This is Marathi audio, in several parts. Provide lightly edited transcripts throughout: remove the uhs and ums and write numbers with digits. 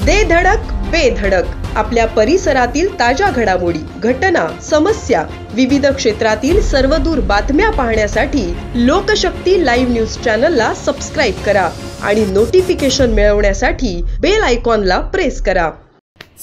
दे धडक बेधडक आपल्या परिसरातील ताज्या घडामोडी, घटना, समस्या, विविध क्षेत्रातील सर्वदूर बातम्या पाहण्यासाठी लोकशक्ती लाईव्ह न्यूज चॅनलला सबस्क्राईब करा आणि नोटिफिकेशन मिळवण्यासाठी बेल आयकॉनला प्रेस करा।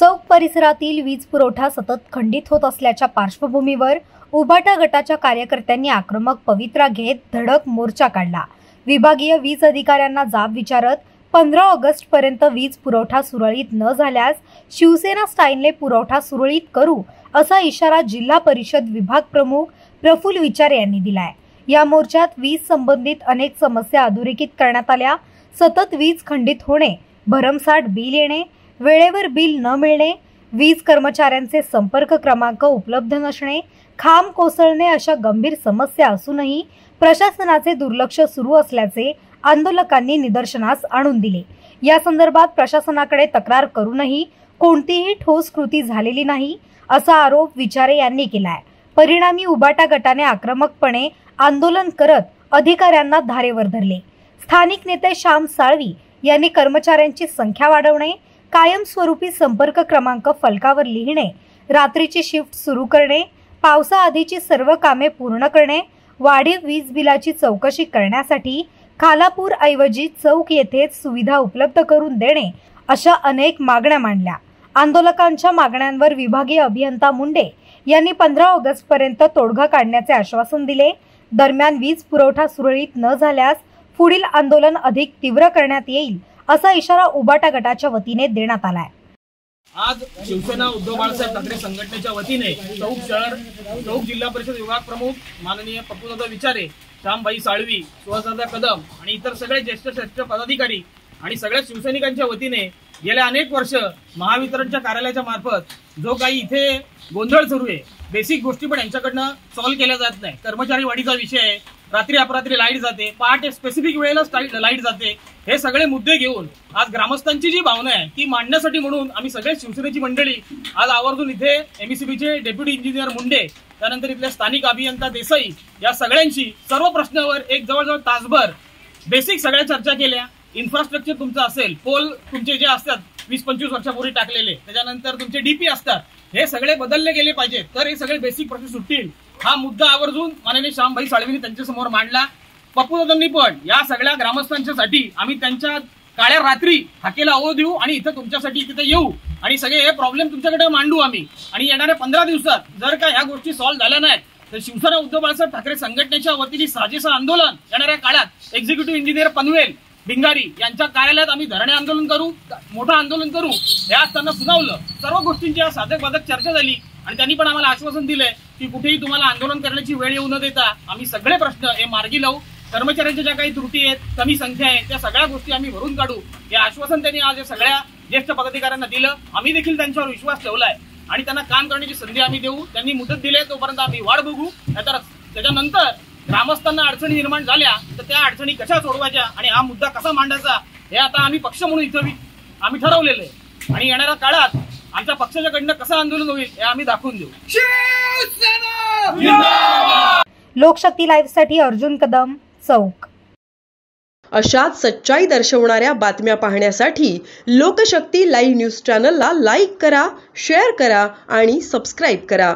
चौक परिसरातील वीज पुरवठा सतत खंडित होत असल्याच्या पार्श्वभूमीवर उभाटा गटाच्या कार्यकर्त्यांनी आक्रमक पवित्रा घेत धडक मोर्चा काढला। विभागीय वीज अधिकाऱ्यांना जाब विचारत 15 ऑगस्ट पर्यंत वीज पुरवठा सुरळीत न झाल्यास शिवसेना स्टाईलने पुरवठा सुरळीत करू असा इशारा जिल्हा परिषद विभाग प्रमुख प्रफुल्ल विचारे यांनी दिलाय। या मोर्चात वीज संबंधित अनेक समस्या अधोरेखित करण्यात आल्या। सतत वीज खंडित होणे, भरमसाठ बिल येणे, वेळेवर बिल न मिळणे, वीज कर्मचाऱ्यांचे संपर्क क्रमांक उपलब्ध नसणे, खांब कोसळणे अशा गंभीर समस्या असूनही प्रशासनाचे दुर्लक्ष सुरू असल्याचे आंदोलकांनी निदर्शनास आणून दिले। या संदर्भात प्रशासनाकडे तक्रार करूनही कोणतीही ठोस कृती झालेली नाही असा आरोप विचारे यांनी केलाय। परिणामी उभाटा गटाने आक्रमकपणे आंदोलन करत अधिकाऱ्यांना धारेवर धरले। स्थानिक नेते श्याम साळवी यांनी कर्मचाऱ्यांची संख्या वाढवणे, कायमस्वरूपी संपर्क क्रमांक फलकावर लिहिणे, रात्रीची शिफ्ट सुरू करणे, पावसाआधीची सर्व कामे पूर्ण करणे, वाढीव वीज बिलाची चौकशी करण्यासाठी खालापूर ऐवजी चौक येथेच सुविधा उपलब्ध करून देणे अशा अनेक मागण्या मांडल्या। आंदोलकांच्या मागण्यांवर विभागीय अभियंता मुंडे यांनी 15 ऑगस्ट पर्यंत तोडगा काढण्याचे आश्वासन दिले। दरम्यान वीज पुरवठा सुरळीत न झाल्यास पुढील आंदोलन अधिक तीव्र करण्यात येईल असा इशारा उभाटा गटाच्या वतीने देण्यात आलाय। आज शिवसेना उद्धव बाळासाहेब ठाकरे संघटनेच्या वतीने चौक शहर चौक जिल्हा परिषद विभाग प्रमुख माननीय पप्पूदादा विचारे, श्यामभाई साळवी, सुहासदादा कदम आणि इतर सगळे ज्येष्ठ पदाधिकारी आणि सगळ्या शिवसैनिकांच्या वतीने गेल्या अनेक वर्ष महावितरणच्या कार्यालयाच्या मार्फत जो काही इथे गोंधळ सुरू आहे, बेसिक गोष्टी पण यांच्याकडनं सॉल्व्ह केल्या जात नाही। कर्मचारी वाढीचा विषय आहे, रात्री अपरात्री लाईट जाते, पहाटे स्पेसिफिक वेळेला लाईट जाते, हे सगळे मुद्दे घेऊन आज ग्रामस्थांची जी भावना आहे ती मांडण्यासाठी म्हणून आम्ही सगळे शिवसेनेची मंडळी आज आवर्जून इथे एमईसीबीचे डेप्युटी इंजिनियर मुंडे, त्यानंतर इथले स्थानिक अभियंता देसाई या सगळ्यांशी सर्व प्रश्नावर एक जवळजवळ तासभर बेसिक सगळ्या चर्चा केल्या। इन्फ्रास्ट्रक्चर तुमचं असेल, पोल तुमचे जे असतात 20-25 वर्षापूर्वी टाकलेले, त्याच्यानंतर तुमचे डीपी असतात, हे सगळे बदलले गेले पाहिजेत, तर हे सगळे बेसिक प्रश्न सुटतील। हा मुद्दा आवर्जून माननीय श्यामभाई साळवींनी त्यांच्या समोर मांडला। पप्पूदादांनी पण या सगळ्या ग्रामस्थांच्यासाठी आम्ही त्यांच्या काळ्या रात्री हाकेला ओ देऊ आणि इथं तुमच्यासाठी तिथे येऊ आणि सगळे हे प्रॉब्लेम तुमच्याकडे मांडू आम्ही। आणि येणाऱ्या 15 दिवसात जर का ह्या गोष्टी सॉल्व्ह झाल्या नाहीत तर शिवसेना उद्धव बाळासाहेब ठाकरे संघटनेच्या वतीने साजेसं आंदोलन येणाऱ्या काळात एक्झिक्युटिव्ह इंजिनियर पनवेल भिंगारी यांच्या कार्यालयात आम्ही धरणे आंदोलन करू, मोठं आंदोलन करू। हे आज त्यांना सुनावलं, सर्व गोष्टींची आज साधक बाधक चर्चा झाली आणि त्यांनी पण आम्हाला आश्वासन दिलंय की कुठेही तुम्हाला आंदोलन करण्याची वेळ येऊ न देता आम्ही सगळे प्रश्न हे मार्गी लावू। कर्मचाऱ्यांच्या ज्या काही त्रुटी आहेत, कमी संख्या आहे, त्या सगळ्या गोष्टी आम्ही भरून काढू, हे आश्वासन त्यांनी आज सगळ्या ज्येष्ठ पदाधिकाऱ्यांना दिलं। आम्ही देखील त्यांच्यावर विश्वास ठेवलाय आणि त्यांना काम करण्याची संधी आम्ही देऊ। त्यांनी मुदत दिली तोपर्यंत आम्ही वाट बघू। त्याच्यानंतर ग्रामस्थांना अडचणी निर्माण झाल्या तर त्या अडचणी कशा सोडवायच्या आणि हा मुद्दा कसा मांडायचा हे आता आम्ही पक्ष म्हणून इथं आम्ही ठरवलेलं आहे आणि येणाऱ्या काळात आमच्या पक्षाच्याकडनं कसं आंदोलन होईल हे आम्ही दाखवून देऊ। लोकशक्ती लाईव्ह साठी अर्जुन कदम, चौक। अशाच सच्चाई दर्शवणाऱ्या बातम्या पाहण्यासाठी लोकशक्ती लाईव्ह न्यूज चॅनलला लाईक करा, शेअर करा आणि सबस्क्राईब करा।